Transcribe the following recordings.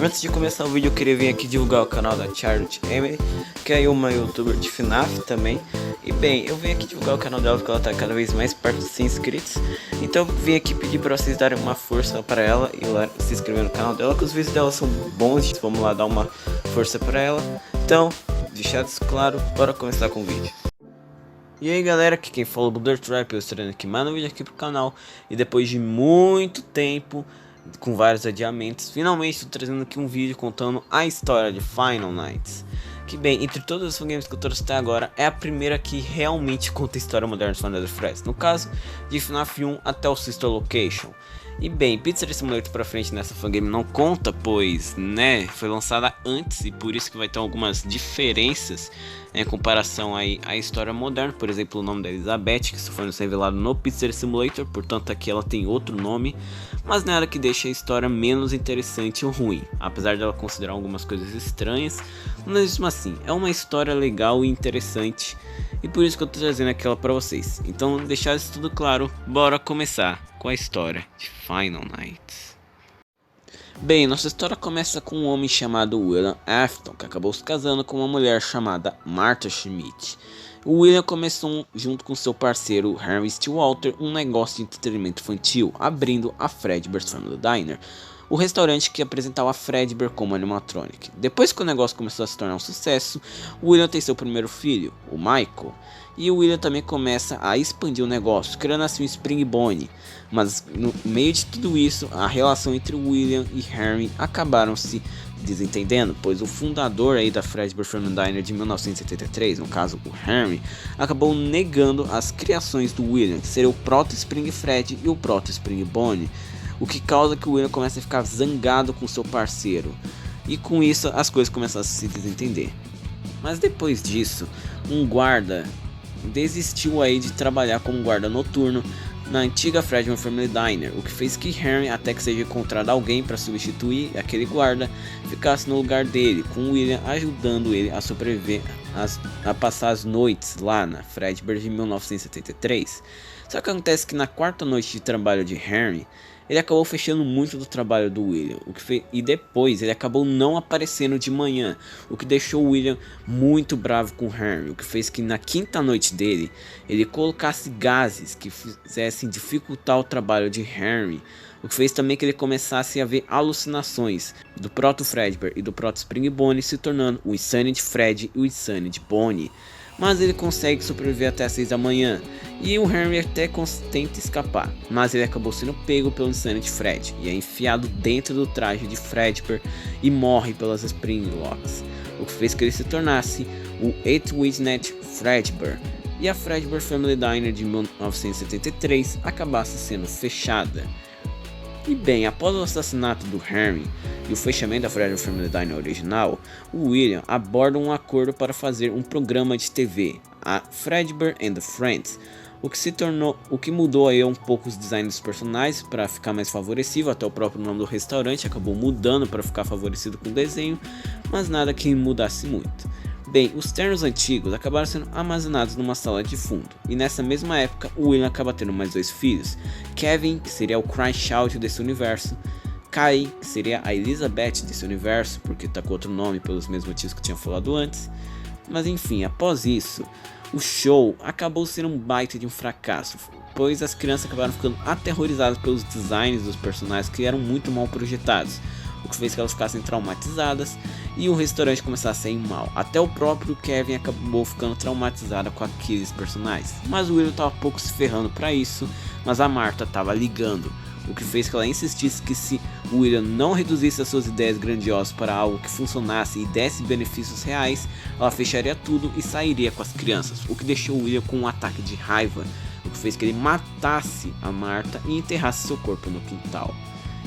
Antes de começar o vídeo, eu queria vir aqui divulgar o canal da Charlotte Emily, que é uma youtuber de FNAF também. E bem, eu vim aqui divulgar o canal dela porque ela tá cada vez mais perto de 100 inscritos. Então eu vim aqui pedir pra vocês darem uma força pra ela e lá se inscrever no canal dela, que os vídeos dela são bons. Vamos lá dar uma força pra ela. Então, deixado isso claro, bora começar com o vídeo. E aí galera, aqui quem fala é o Builder Trap, eu estou trazendo aqui mais um vídeo aqui pro canal. E depois de muito tempo, com vários adiamentos, finalmente estou trazendo aqui um vídeo contando a história de Final Nights. Que bem, entre todos os fangames que eu trouxe até agora, é a primeira que realmente conta a história moderna de Final Nights. No caso, de FNAF 1 até o Sister Location. E bem, Pizzeria Simulator pra frente nessa fangame não conta, pois, né, foi lançada antes e por isso que vai ter algumas diferenças em comparação aí à história moderna. Por exemplo, o nome da Elizabeth, que isso foi revelado no Pizzeria Simulator, portanto aqui ela tem outro nome, mas nada que deixe a história menos interessante ou ruim, apesar dela considerar algumas coisas estranhas, mas mesmo assim, é uma história legal e interessante, e por isso que eu tô trazendo aquela pra vocês. Então, deixar isso tudo claro, bora começar com a história de Final Nights. Bem, nossa história começa com um homem chamado William Afton, que acabou se casando com uma mulher chamada Martha Schmidt. O William começou, junto com seu parceiro Henry Stillwater, um negócio de entretenimento infantil, abrindo a Fredbear's Family Diner, o restaurante que apresentava a Fredbear como animatronic. Depois que o negócio começou a se tornar um sucesso, o William tem seu primeiro filho, o Michael, e o William também começa a expandir o negócio, criando assim o Spring Bonnie. Mas no meio de tudo isso, a relação entre o William e Henry acabaram se desentendendo, pois o fundador aí da Fredbear Family Diner de 1973, no caso o Henry, acabou negando as criações do William, que seria o Proto Spring Fred e o Proto Spring Bonnie, o que causa que o William comece a ficar zangado com seu parceiro, e com isso as coisas começam a se desentender. Mas depois disso, um guarda desistiu aí de trabalhar como guarda noturno na antiga Fredbear Family Diner, o que fez que Henry, até que seja encontrado alguém para substituir aquele guarda, ficasse no lugar dele, com William ajudando ele a sobreviver a passar as noites lá na Fredbear de 1973. Só que acontece que na quarta noite de trabalho de Henry, ele acabou fechando muito do trabalho do William, e depois ele acabou não aparecendo de manhã, o que deixou o William muito bravo com Henry, o que fez que na quinta noite dele, ele colocasse gases que fizessem dificultar o trabalho de Henry, o que fez também que ele começasse a ver alucinações do Proto Fredbear e do Proto Spring Bonnie, se tornando o Insanity Fred e o Insanity Bonnie. Mas ele consegue sobreviver até as 6 da manhã, e o Henry até tenta escapar, mas ele acabou sendo pego pelo Insanity Fred, e é enfiado dentro do traje de Fredbear e morre pelas Spring Locks, o que fez que ele se tornasse o 8-Witnet Fredbear, e a Fredbear Family Diner de 1973 acabasse sendo fechada. E bem, após o assassinato do Henry e o fechamento da Fredbear Family Diner original, o William aborda um acordo para fazer um programa de TV, a Fredbear and Friends, o que mudou aí um pouco os designs dos personagens para ficar mais favorecido, até o próprio nome do restaurante acabou mudando para ficar favorecido com o desenho, mas nada que mudasse muito. Bem, os ternos antigos acabaram sendo armazenados numa sala de fundo, e nessa mesma época o William acaba tendo mais dois filhos, Kevin, que seria o Crash Out desse universo, Kai, que seria a Elizabeth desse universo, porque tá com outro nome pelos mesmos motivos que eu tinha falado antes. Mas enfim, após isso, o show acabou sendo um baita de um fracasso, pois as crianças acabaram ficando aterrorizadas pelos designs dos personagens que eram muito mal projetados, o que fez que elas ficassem traumatizadas e o restaurante começasse a ir mal. Até o próprio Kevin acabou ficando traumatizado com aqueles personagens. Mas o William estava pouco se ferrando para isso, mas a Martha estava ligando, o que fez que ela insistisse que se o William não reduzisse as suas ideias grandiosas para algo que funcionasse e desse benefícios reais, ela fecharia tudo e sairia com as crianças, o que deixou o William com um ataque de raiva, o que fez que ele matasse a Martha e enterrasse seu corpo no quintal.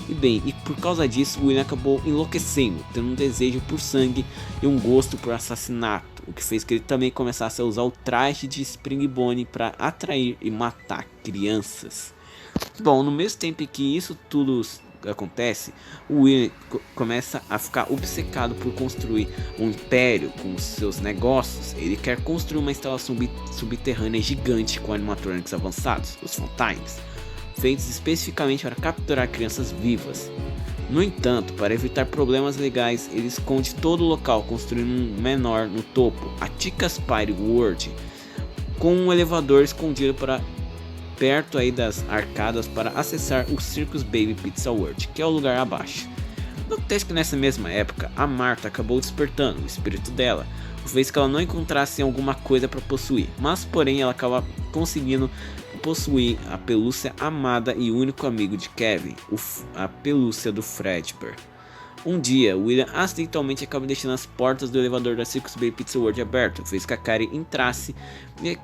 E bem, e por causa disso o William acabou enlouquecendo, tendo um desejo por sangue e um gosto por assassinato, o que fez que ele também começasse a usar o traje de Spring Bonnie para atrair e matar crianças. Bom, no mesmo tempo em que isso tudo acontece, o William começa a ficar obcecado por construir um império com os seus negócios. Ele quer construir uma instalação subterrânea gigante com animatronics avançados, os Fontines, feitos especificamente para capturar crianças vivas. No entanto, para evitar problemas legais, ele esconde todo o local, construindo um menor no topo, a Chica's Party World, com um elevador escondido para perto aí das arcadas para acessar o Circus Baby Pizza World, que é o lugar abaixo. Acontece que nessa mesma época, a Martha acabou despertando o espírito dela, fez que ela não encontrasse alguma coisa para possuir, mas porém ela acaba conseguindo possuir a pelúcia amada e único amigo de Kevin, a pelúcia do Fredbear. Um dia, William acidentalmente acaba deixando as portas do elevador da Circus Baby Pizza World aberto, fez que a Karen entrasse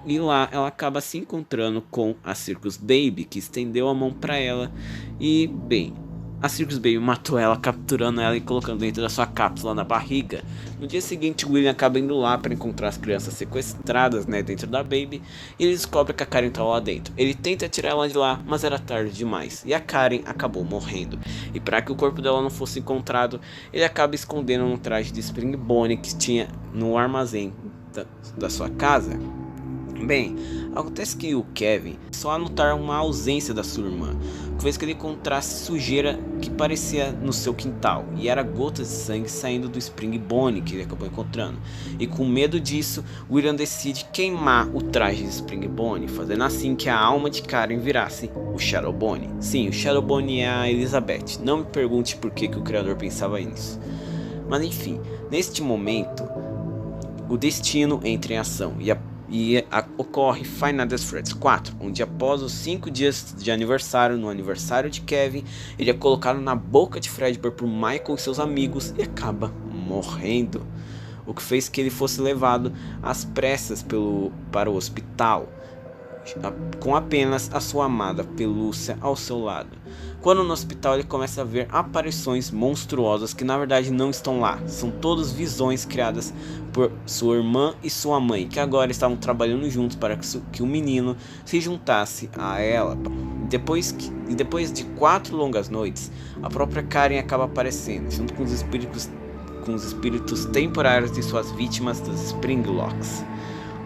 e lá ela acaba se encontrando com a Circus Baby, que estendeu a mão para ela e, bem, a Circus Baby matou ela, capturando ela e colocando dentro da sua cápsula na barriga. No dia seguinte, William acaba indo lá para encontrar as crianças sequestradas, dentro da Baby, e ele descobre que a Karen estava lá dentro. Ele tenta tirar ela de lá, mas era tarde demais, e a Karen acabou morrendo. E para que o corpo dela não fosse encontrado, ele acaba escondendo um traje de Spring Bonnie que tinha no armazém da sua casa. Bem, acontece que o Kevin só a notar uma ausência da sua irmã, fez que ele encontrasse sujeira que parecia no seu quintal, e era gotas de sangue saindo do Spring Bonnie que ele acabou encontrando. E com medo disso, William decide queimar o traje de Spring Bonnie, fazendo assim que a alma de Karen virasse o Shadow Bonnie. Sim, o Shadow Bonnie é a Elizabeth, não me pergunte por que o criador pensava nisso. Mas enfim, neste momento, o destino entra em ação e ocorre Five Nights at Freddy's 4, onde após os 5 dias de aniversário, no aniversário de Kevin, ele é colocado na boca de Fredbear por Michael e seus amigos e acaba morrendo, o que fez que ele fosse levado às pressas para o hospital, com apenas a sua amada pelúcia ao seu lado. Quando no hospital ele começa a ver aparições monstruosas que na verdade não estão lá, são todas visões criadas por sua irmã e sua mãe, que agora estavam trabalhando juntos para que o menino se juntasse a ela. E depois de 4 longas noites, a própria Karen acaba aparecendo, junto com os espíritos temporários de suas vítimas dos Springlocks.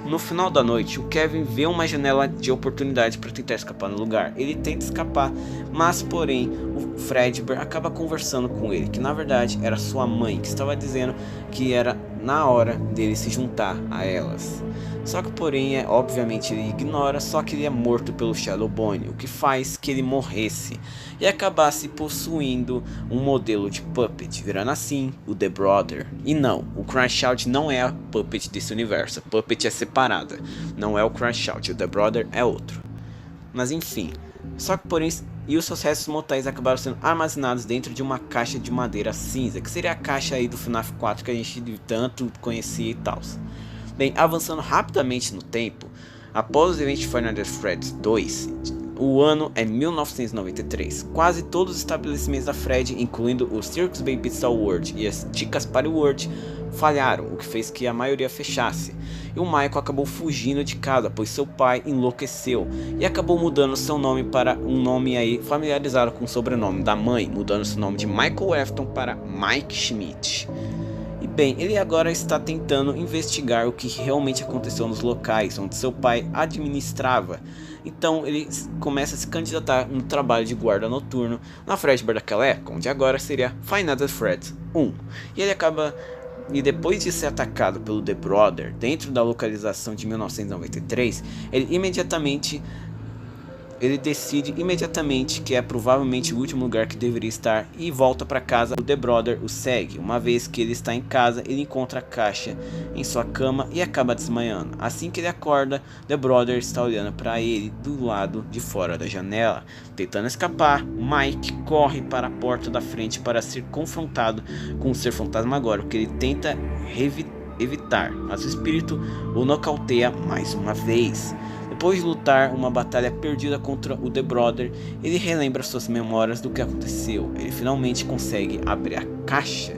No final da noite, o Kevin vê uma janela de oportunidade para tentar escapar no lugar. Ele tenta escapar, mas porém o Fredbear acaba conversando com ele, que na verdade era sua mãe, que estava dizendo que era na hora dele se juntar a elas. Só que porém, obviamente ele ignora, só que ele é morto pelo Shadow Bonnie, o que faz que ele morresse e acabasse possuindo um modelo de Puppet, virando assim o The Brother. E não, o Crash Out não é a Puppet desse universo, a Puppet é separada, não é o Crash Out, o The Brother é outro. Mas enfim, só que porém, e os seus restos mortais acabaram sendo armazenados dentro de uma caixa de madeira cinza, que seria a caixa aí do FNAF 4 que a gente tanto conhecia e tal. Bem, avançando rapidamente no tempo, após os eventos de Five Nights at Freddy's 2, o ano é 1993. Quase todos os estabelecimentos da Freddy, incluindo o Circus Baby Pizza World e as Chica's Party World, falharam, o que fez que a maioria fechasse. E o Michael acabou fugindo de casa, pois seu pai enlouqueceu e acabou mudando seu nome para um nome aí familiarizado com o sobrenome da mãe, mudando seu nome de Michael Afton para Mike Schmidt. E bem, ele agora está tentando investigar o que realmente aconteceu nos locais onde seu pai administrava. Então ele começa a se candidatar no trabalho de guarda noturno na Fredbear daquela época, onde agora seria Five Nights at Freddy's 1. E depois de ser atacado pelo The Brother dentro da localização de 1993, ele decide imediatamente que é provavelmente o último lugar que deveria estar e volta para casa. O The Brother o segue. Uma vez que ele está em casa, ele encontra a caixa em sua cama e acaba desmaiando. Assim que ele acorda, The Brother está olhando para ele do lado de fora da janela. Tentando escapar, Mike corre para a porta da frente para ser confrontado com o ser fantasmagórico que ele tenta evitar, mas o espírito o nocauteia mais uma vez. Depois de lutar uma batalha perdida contra o The Brother, ele relembra suas memórias do que aconteceu. Ele finalmente consegue abrir a caixa.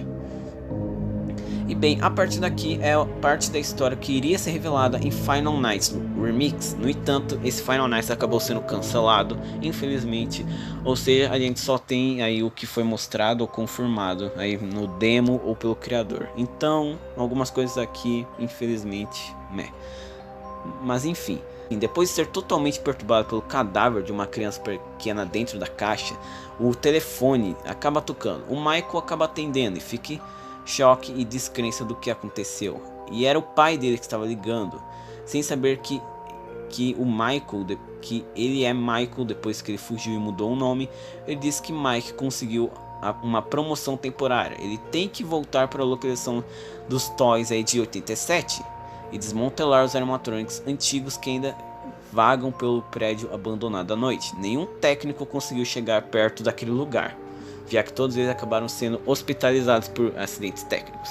E bem, a partir daqui é a parte da história que iria ser revelada em Final Nights Remix. No entanto, esse Final Nights acabou sendo cancelado, infelizmente. Ou seja, a gente só tem aí o que foi mostrado ou confirmado aí no demo ou pelo criador. Então, algumas coisas aqui, infelizmente, Mas enfim. E depois de ser totalmente perturbado pelo cadáver de uma criança pequena dentro da caixa, o telefone acaba tocando. O Michael acaba atendendo e fica em choque e descrença do que aconteceu. E era o pai dele que estava ligando, sem saber que o Michael, que ele é Michael depois que ele fugiu e mudou o nome. Ele disse que Mike conseguiu uma promoção temporária. Ele tem que voltar para a localização dos Toys aí de 87 e desmantelar os animatronics antigos que ainda vagam pelo prédio abandonado à noite. Nenhum técnico conseguiu chegar perto daquele lugar, já que todos eles acabaram sendo hospitalizados por acidentes técnicos.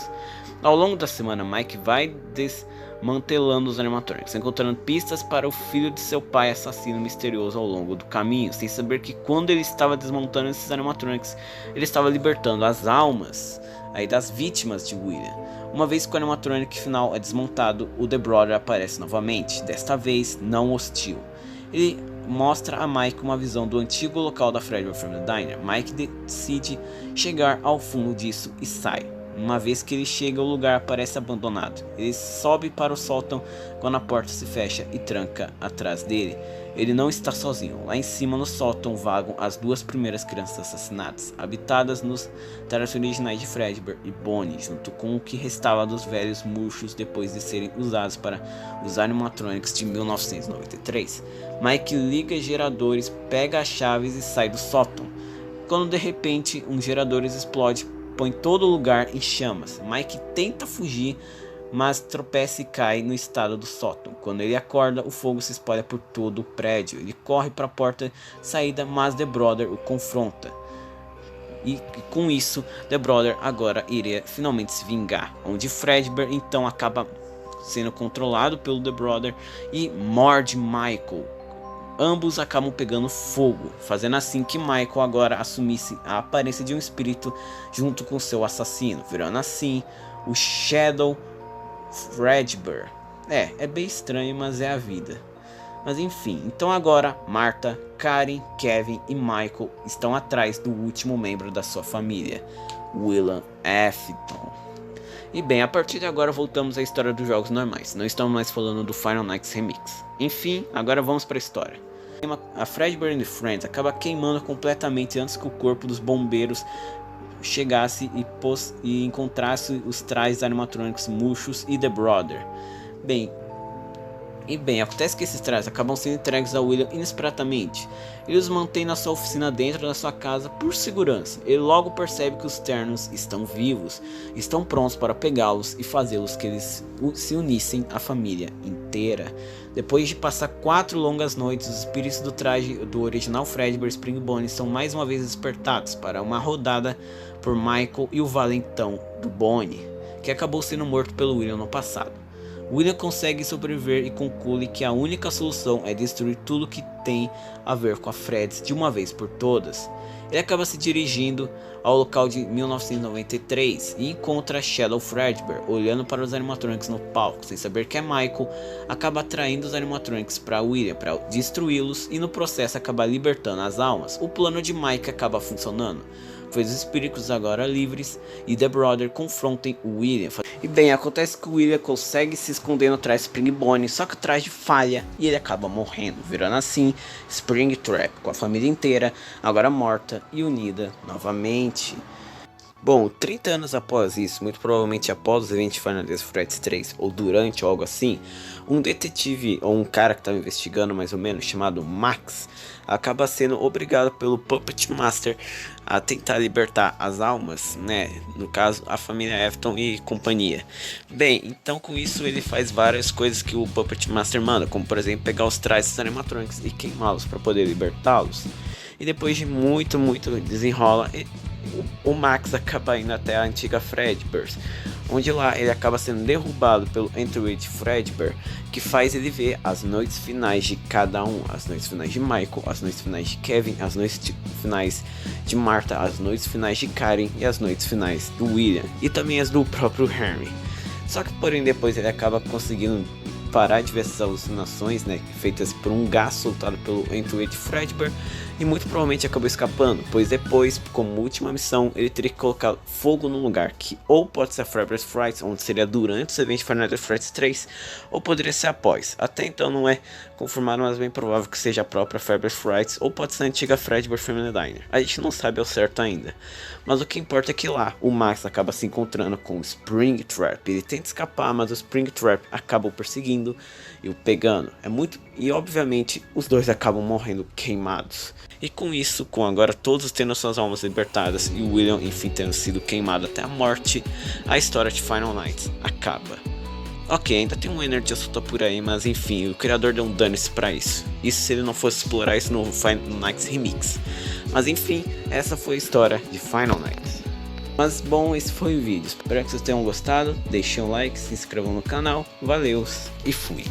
Ao longo da semana, Mike vai desmantelando os animatronics, encontrando pistas para o filho de seu pai assassino misterioso ao longo do caminho, sem saber que quando ele estava desmontando esses animatronics, ele estava libertando as almas aí das vítimas de William. Uma vez que o animatronic final é desmontado, o The Brother aparece novamente, desta vez não hostil. Ele mostra a Mike uma visão do antigo local da Fredbear Family Diner. Mike decide chegar ao fundo disso e sai. Uma vez que ele chega, o lugar parece abandonado. Ele sobe para o sótão quando a porta se fecha e tranca atrás dele. Ele não está sozinho. Lá em cima no sótão vagam as duas primeiras crianças assassinadas, habitadas nos terras originais de Fredbear e Bonnie, junto com o que restava dos velhos murchos depois de serem usados para os animatronics de 1993. Mike liga geradores, pega as chaves e sai do sótão, quando de repente um gerador explode, põe todo o lugar em chamas. Mike tenta fugir, mas tropeça e cai no estado do sótão. Quando ele acorda, o fogo se espalha por todo o prédio. Ele corre para a porta de saída, mas The Brother o confronta. E com isso, The Brother agora iria finalmente se vingar, onde Fredbear então acaba sendo controlado pelo The Brother e morde Michael. Ambos acabam pegando fogo, fazendo assim que Michael agora assumisse a aparência de um espírito junto com seu assassino, virando assim o Shadow Fredbear. É bem estranho, mas é a vida. Mas enfim, então agora Martha, Karen, Kevin e Michael estão atrás do último membro da sua família, William Afton. E bem, a partir de agora voltamos à história dos jogos normais, não estamos mais falando do Final Nights Remix. Enfim, agora vamos para a história. A Fredbear and Friends acaba queimando completamente antes que o corpo dos bombeiros chegasse e encontrasse os trajes animatrônicos murchos e The Brother. Bem, acontece que esses trajes acabam sendo entregues a William inesperadamente. Ele os mantém na sua oficina dentro da sua casa por segurança. Ele logo percebe que os ternos estão vivos, estão prontos para pegá-los e fazê-los que eles se unissem à família inteira. Depois de passar 4 longas noites, os espíritos do traje do original Fredbear Spring Bonnie são mais uma vez despertados para uma rodada por Michael e o valentão do Bonnie, que acabou sendo morto pelo William no passado. William consegue sobreviver e conclui que a única solução é destruir tudo que tem a ver com a Freds de uma vez por todas. Ele acaba se dirigindo ao local de 1993 e encontra Shadow Fredbear olhando para os animatronics no palco, sem saber que é Michael. Acaba atraindo os animatronics para William para destruí-los e no processo acaba libertando as almas. O plano de Mike acaba funcionando, pois os espíritos agora livres e The Brother confrontem o William. E bem, acontece que o William consegue se esconder no traje Spring Bonnie, só que o traje falha e ele acaba morrendo, virando assim Spring Trap, com a família inteira agora morta e unida novamente. Bom, 30 anos após isso, muito provavelmente após os eventos de Final Fantasy 3 ou durante ou algo assim, um detetive ou um cara que estava investigando mais ou menos, chamado Max, acaba sendo obrigado pelo Puppet Master a tentar libertar as almas, né? No caso, a família Afton e companhia. Bem, então com isso ele faz várias coisas que o Puppet Master manda, como por exemplo pegar os trajes dos animatronics e queimá-los para poder libertá-los. E depois de muito desenrola, o Max acaba indo até a antiga Fredbear, onde lá ele acaba sendo derrubado pelo Android Fredbear, que faz ele ver as noites finais de cada um, as noites finais de Michael, as noites finais de Kevin, as noites finais de Martha, as noites finais de Karen e as noites finais do William, e também as do próprio Henry. Só que porém depois ele acaba conseguindo parar de ver essas alucinações, né, feitas por um gás soltado pelo Entweight Fredbear, e muito provavelmente acabou escapando, pois depois, como última missão, ele teria que colocar fogo num lugar que ou pode ser a Fredbear's Frights, onde seria durante os eventos de Final Fantasy Frights 3, ou poderia ser após. Até então não é confirmado, mas bem provável que seja a própria Fredbear's Frights, ou pode ser a antiga Fredbear Family Diner. A gente não sabe ao certo ainda, mas o que importa é que lá o Max acaba se encontrando com o Springtrap. Ele tenta escapar, mas o Springtrap acaba o perseguindo e o pegando. E obviamente os dois acabam morrendo queimados. E com isso, com agora todos tendo suas almas libertadas e o William enfim tendo sido queimado até a morte, a história de Final Nights acaba. Ok, ainda tem um Energy solta por aí, mas enfim, o criador deu um dane-se pra isso. Isso se ele não fosse explorar isso no Final Nights Remix. Mas enfim, essa foi a história de Final Nights. Mas bom, esse foi o vídeo. Espero que vocês tenham gostado. Deixem um like, se inscrevam no canal. Valeu e fui.